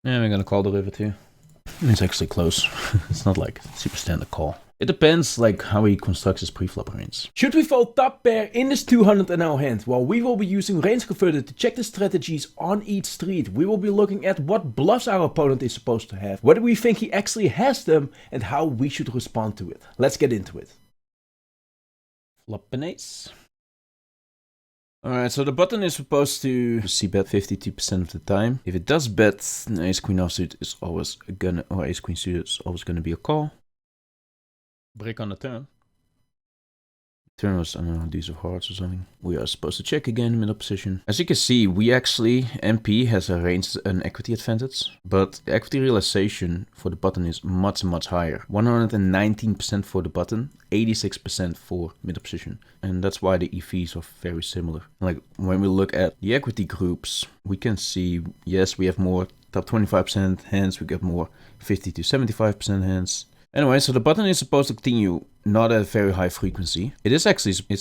Yeah, we're gonna call the river too. It's actually close. It's not like super standard call. It depends like how he constructs his pre-flop range. Should we fold top pair in this 200 NL hand? Well, we will be using RangeConverter to check the strategies on each street. We will be looking at what bluffs our opponent is supposed to have, whether we think he actually has them, and how we should respond to it. Let's get into it. Flop an ace. Alright, so the button is supposed to c-bet 52% of the time. If it does bet, ace queen offsuit is always gonna, or ace queen suited is always gonna be a call. Break on the turn. Turn was, I don't know, deuce of hearts or something. We are supposed to check again middle position. As you can see, we actually, MP has an equity advantage, but the equity realization for the button is much higher. 119% for the button, 86% for middle position. And that's why the EVs are very similar. Like when we look at the equity groups, we can see, yes, we have more top 25% hands, we get more 50 to 75% hands. Anyway, so the button is supposed to continue not at a very high frequency. It's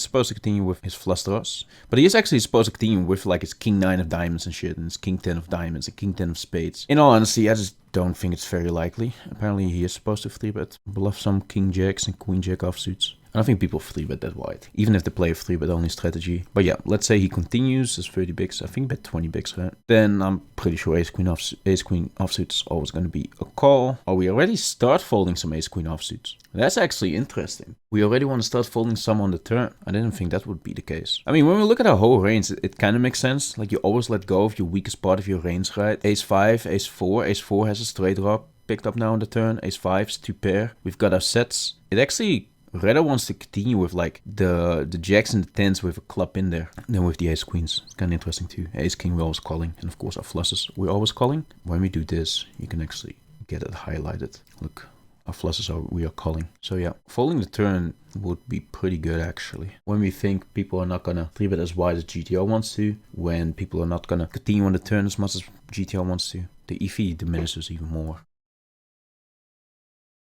supposed to continue with his flush draws, but he is actually supposed to continue with like his king 9 of diamonds and shit, and his king 10 of diamonds and king 10 of spades. In all honesty, I just don't think it's very likely. Apparently he is supposed to 3-bet, bluff some king jacks and queen jack offsuits. I don't think people 3-bet that wide, even if they play a 3-bet only strategy. But yeah, let's say he continues his 30 bigs. I think bet 20 bigs, right? Then I'm pretty sure ace queen offsuit is always going to be a call. Or we already start folding some ace queen offsuits. That's actually interesting. We already want to start folding some on the turn. I didn't think that would be the case. I mean, when we look at our whole range, it kind of makes sense. Like you always let go of your weakest part of your range, right? Ace 5, ace 4. Ace 4 has a straight drop picked up now on the turn. Ace 5 is 2 pair. We've got our sets. It actually rather wants to continue with like the jacks and the 10s with a club in there than with the ace queens. It's kind of interesting too. Ace king we're always calling, and of course our flushes we're always calling. When we do this, you can actually get it highlighted. Look, our flushes we are calling. So yeah, folding the turn would be pretty good actually. When we think people are not gonna 3-bet as wide as GTO wants to, when people are not gonna continue on the turn as much as GTO wants to, the EV diminishes even more.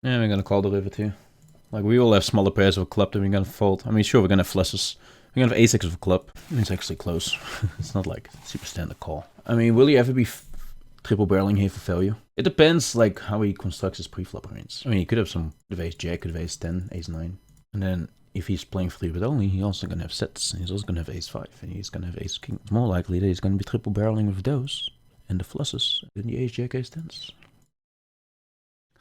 Yeah, we're gonna call the river too. Like, we will have smaller pairs of a club that we're gonna fold. I mean, sure, we're gonna have flushes. We're gonna have ace-6 of a club. It's actually close. It's not like super standard call. I mean, will he ever be triple barreling here for value? It depends, like, how he constructs his pre-flop range. I mean, he could have some, could have ace-jack, could have ace-10, ace-9. And then, if he's playing 3-bet only, he's also gonna have sets. He's also gonna have ace-5, and he's gonna have ace-king. It's more likely that he's gonna be triple barreling with those and the flushes than the ace-jack, ace-10s.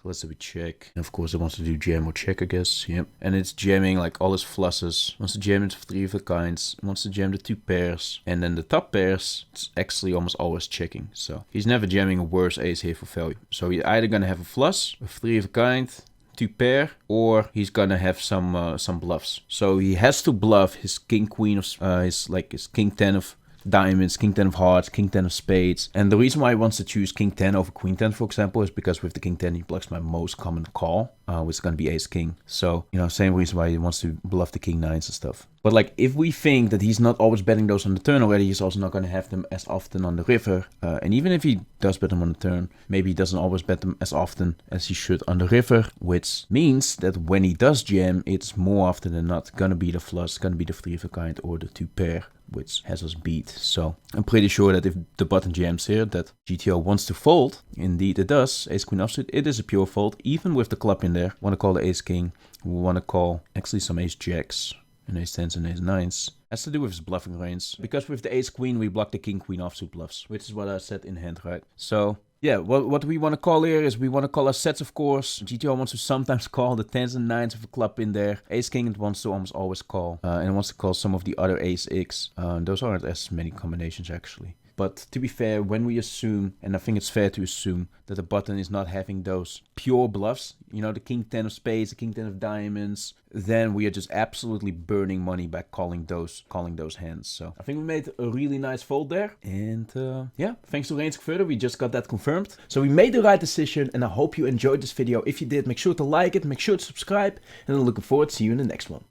Let's say we check. And of course, it wants to do jam or check, I guess. Yep. And it's jamming like all his flushes. Wants to jam into 3 of a kinds. Wants to jam the 2 pairs. And then the top pairs, it's actually almost always checking. So he's never jamming a worse ace here for value. So he's either gonna have a flush, a 3 of a kind, 2 pair, or he's gonna have some bluffs. So he has to bluff his king queen of his king 10 of diamonds, king 10 of hearts, king 10 of spades. And the reason why he wants to choose king 10 over queen 10, for example, is because with the king 10 he blocks my most common call, which is going to be ace king. So, you know, same reason why he wants to bluff the king 9s and stuff. But like, if we think that he's not always betting those on the turn already, he's also not going to have them as often on the river. And even if he does bet them on the turn, maybe he doesn't always bet them as often as he should on the river, which means that when he does jam, it's more often than not going to be the flush, going to be the 3 of a kind or the 2 pair, which has us beat. So I'm pretty sure that if the button jams here, that GTO wants to fold. Indeed it does. Ace queen offsuit, it is a pure fold, even with the club in there. Want to call the ace king. We want to call actually some ace jacks and ace 10s and ace 9s. Has to do with his bluffing range. Because with the ace queen, we block the king queen offsuit bluffs, which is what I said in hand, right? So yeah, what we want to call here is we want to call our sets, of course. GTO wants to sometimes call the 10s and 9s of a club in there. Ace king it wants to almost always call. And it wants to call some of the other ace x. Those aren't as many combinations actually. But to be fair, when we assume, and I think it's fair to assume, that the button is not having those pure bluffs, you know, the king 10 of spades, the king 10 of diamonds, then we are just absolutely burning money by calling those hands. So I think we made a really nice fold there. And yeah, thanks to RangeConverter, we just got that confirmed. So we made the right decision, and I hope you enjoyed this video. If you did, make sure to like it, make sure to subscribe, and I'm looking forward to see you in the next one.